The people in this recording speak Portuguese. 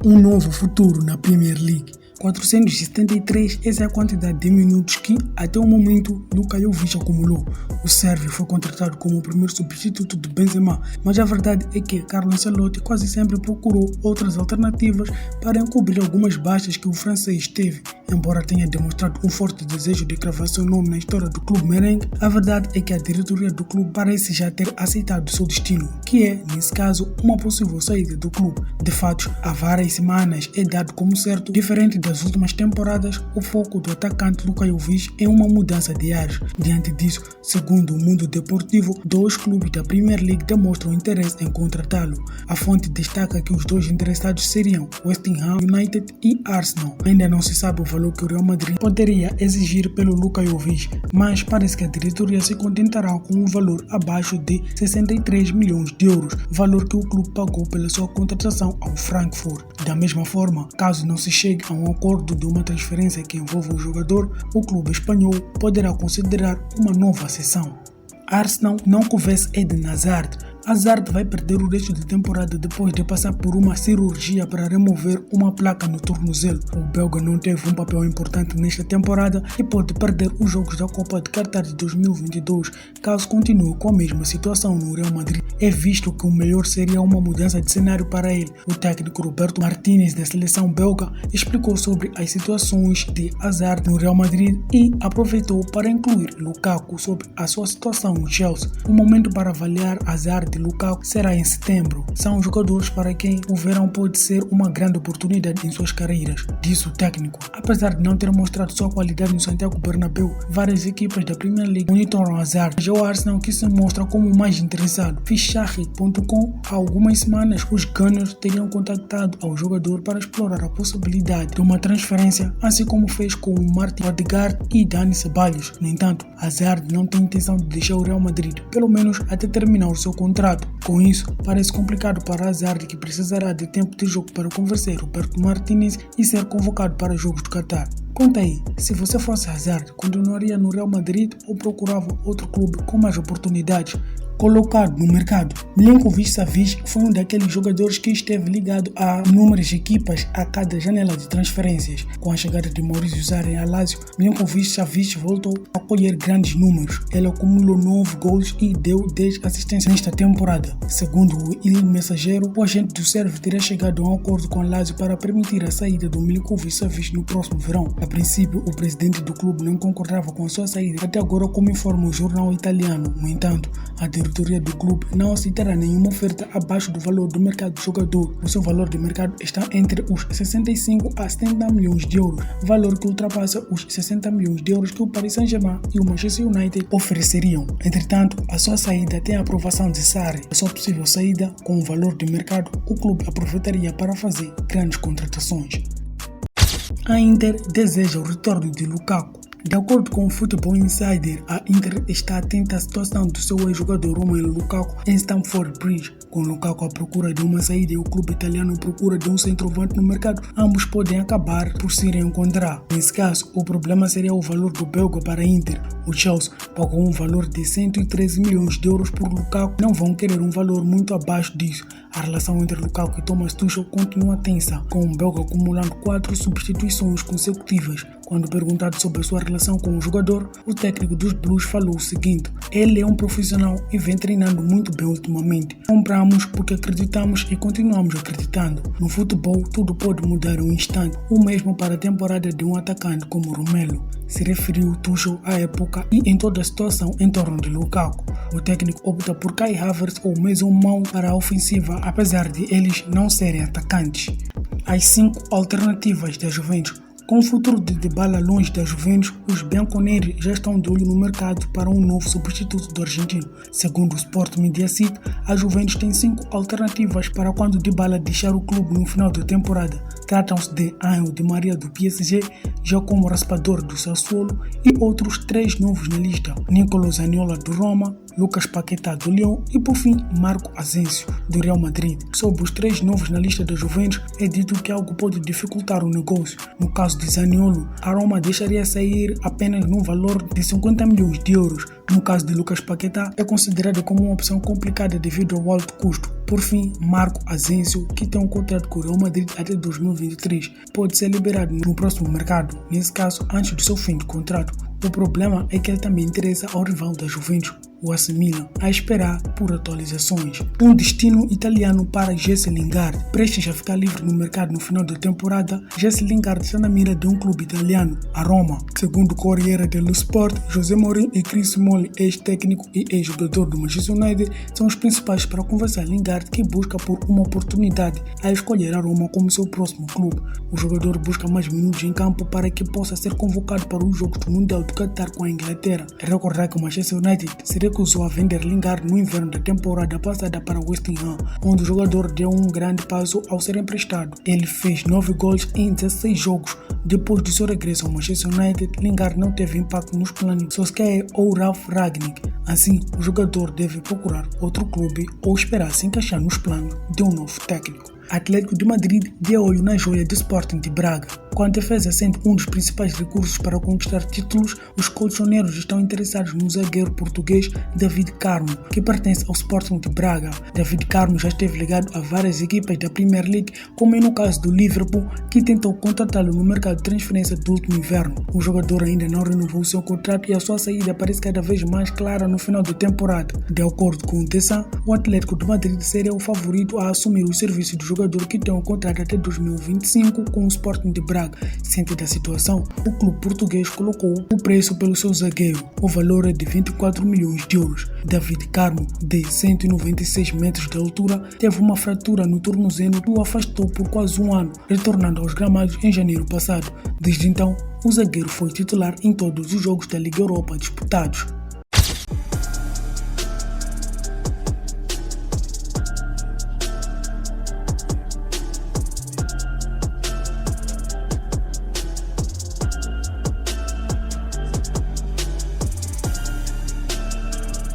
um novo futuro na Premier League. 473, essa é a quantidade de minutos que, até o momento, Luka Jovic acumulou. O sérvio foi contratado como o primeiro substituto de Benzema, mas a verdade é que Carlo Ancelotti quase sempre procurou outras alternativas para encobrir algumas baixas que o francês teve. Embora tenha demonstrado um forte desejo de cravar seu nome na história do clube merengue, a verdade é que a diretoria do clube parece já ter aceitado seu destino, que é, nesse caso, uma possível saída do clube. De fato, há várias semanas é dado como certo, diferente das últimas temporadas, o foco do atacante Luka Jovic é uma mudança de ares. Diante disso, segundo o Mundo Deportivo, 2 clubes da Premier League demonstram interesse em contratá-lo. A fonte destaca que os 2 interessados seriam West Ham United e Arsenal. Ainda não se sabe o valor que o Real Madrid poderia exigir pelo Luka Jovic, mas parece que a diretoria se contentará com um valor abaixo de 63 milhões de euros, valor que o clube pagou pela sua contratação ao Frankfurt. Da mesma forma, caso não se chegue a um acordo de uma transferência que envolva o jogador, o clube espanhol poderá considerar uma nova cessão. Arsenal não convence Eden Hazard. Hazard vai perder o resto da temporada depois de passar por uma cirurgia para remover uma placa no tornozelo. O belga não teve um papel importante nesta temporada e pode perder os jogos da Copa de Qatar de 2022 caso continue com a mesma situação no Real Madrid. É visto que o melhor seria uma mudança de cenário para ele. O técnico Roberto Martínez da seleção belga explicou sobre as situações de Hazard no Real Madrid e aproveitou para incluir Lukaku sobre a sua situação no Chelsea. O momento para avaliar Hazard e Lukaku será em setembro. São jogadores para quem o verão pode ser uma grande oportunidade em suas carreiras, disse o técnico. Apesar de não ter mostrado sua qualidade no Santiago Bernabéu, várias equipes da Premier League monitoram Hazard. Já o Arsenal, que se mostra como o mais interessado. Fichaje.com, há algumas semanas, os Gunners teriam contactado ao jogador para explorar a possibilidade de uma transferência, assim como fez com o Martin Odegaard e Dani Ceballos. No entanto, Hazard não tem intenção de deixar o Real Madrid, pelo menos até terminar o seu contrato. Com isso, parece complicado para Hazard, que precisará de tempo de jogo para convencer Roberto Martínez e ser convocado para jogos do Qatar. Conta aí, se você fosse Hazard, continuaria no Real Madrid ou procurava outro clube com mais oportunidades? Colocado no mercado, Milinkovic-Savic foi um daqueles jogadores que esteve ligado a inúmeras equipas a cada janela de transferências. Com a chegada de Maurizio Sarri a Lazio, Milinkovic-Savic voltou a colher grandes números. Ele acumulou 9 gols e deu 10 assistências nesta temporada. Segundo o Il Messaggero, o agente do sérvio teria chegado a um acordo com a Lazio para permitir a saída do Milinkovic-Savic no próximo verão. A princípio, o presidente do clube não concordava com a sua saída, até agora, como informa o jornal italiano. No entanto, a diretoria do clube não aceitará nenhuma oferta abaixo do valor do mercado do jogador. O seu valor de mercado está entre os 65 a 70 milhões de euros, valor que ultrapassa os 60 milhões de euros que o Paris Saint-Germain e o Manchester United ofereceriam. Entretanto, a sua saída tem a aprovação de Sarri. A sua possível saída, com o valor de mercado, o clube aproveitaria para fazer grandes contratações. A Inter deseja o retorno de Lukaku. De acordo com o Football Insider, a Inter está atenta à situação do seu ex-jogador Romelu Lukaku em Stamford Bridge. Com Lukaku à procura de uma saída e o clube italiano à procura de um centroavante no mercado, ambos podem acabar por se reencontrar. Nesse caso, o problema seria o valor do belga para a Inter. O Chelsea pagou um valor de 113 milhões de euros por Lukaku, não vão querer um valor muito abaixo disso. A relação entre Lukaku e Thomas Tuchel continua tensa, com o belga acumulando 4 substituições consecutivas. Quando perguntado sobre a sua relação com o jogador, o técnico dos Blues falou o seguinte: ele é um profissional e vem treinando muito bem ultimamente. Compramos porque acreditamos e continuamos acreditando. No futebol, tudo pode mudar em um instante, o mesmo para a temporada de um atacante como Romelu. Se referiu Tuchel à época e em toda a situação em torno de Lukaku. O técnico opta por Kai Havertz ou Mason Mount para a ofensiva, apesar de eles não serem atacantes. As 5 alternativas da Juventus. Com o futuro de Dybala longe da Juventus, os bianconeri já estão de olho no mercado para um novo substituto do argentino. Segundo o Sport Media City, a Juventus tem 5 alternativas para quando Dybala deixar o clube no final da temporada. Tratam-se de Ángel Di Maria do PSG, Giacomo Raspadori do Sassuolo e outros 3 novos na lista: Nicolo Zaniolo do Roma, Lucas Paquetá do Lyon e, por fim, Marco Asensio do Real Madrid. Sobre os 3 novos na lista da Juventus, é dito que algo pode dificultar o negócio. No caso de Zaniolo, a Roma deixaria sair apenas no valor de 50 milhões de euros. No caso de Lucas Paquetá, é considerado como uma opção complicada devido ao alto custo. Por fim, Marco Asensio, que tem um contrato com o Real Madrid até 2023, pode ser liberado no próximo mercado, nesse caso antes do seu fim de contrato. O problema é que ele também interessa ao rival da Juventus, o AC Milan, a esperar por atualizações. Um destino italiano para Jesse Lingard. Prestes a ficar livre no mercado no final da temporada, Jesse Lingard está na mira de um clube italiano, a Roma. Segundo o Corriere dello Sport, José Mourinho e Chris Smalling, ex-técnico e ex-jogador do Manchester United, são os principais para convencer Lingard, que busca por uma oportunidade a escolher a Roma como seu próximo clube. O jogador busca mais minutos em campo para que possa ser convocado para os Jogos do Mundial do Qatar com a Inglaterra. É recordar que o Manchester United se recusou a vender Lingard no inverno da temporada passada para West Ham, onde o jogador deu um grande passo ao ser emprestado. Ele fez 9 gols em 16 jogos. Depois de seu regresso ao Manchester United, Lingard não teve impacto nos planos de Solskjaer ou Ralf Rangnick. Assim, o jogador deve procurar outro clube ou esperar se encaixar nos planos de um novo técnico. Atlético de Madrid de olho na joia do Sporting de Braga. Com a defesa sendo um dos principais recursos para conquistar títulos, os colchoneiros estão interessados no zagueiro português David Carmo, que pertence ao Sporting de Braga. David Carmo já esteve ligado a várias equipas da Premier League, como no caso do Liverpool, que tentou contratá-lo no mercado de transferência do último inverno. O jogador ainda não renovou seu contrato e a sua saída parece cada vez mais clara no final da temporada. De acordo com o The Sun, o Atlético de Madrid seria o favorito a assumir o serviço do jogador que tem um contrato até 2025 com o Sporting de Braga. Ciente da situação, o clube português colocou o preço pelo seu zagueiro. O valor é de 24 milhões de euros. David Carmo, de 196 metros de altura, teve uma fratura no tornozelo que o afastou por quase um ano, retornando aos gramados em janeiro passado. Desde então, o zagueiro foi titular em todos os jogos da Liga Europa disputados.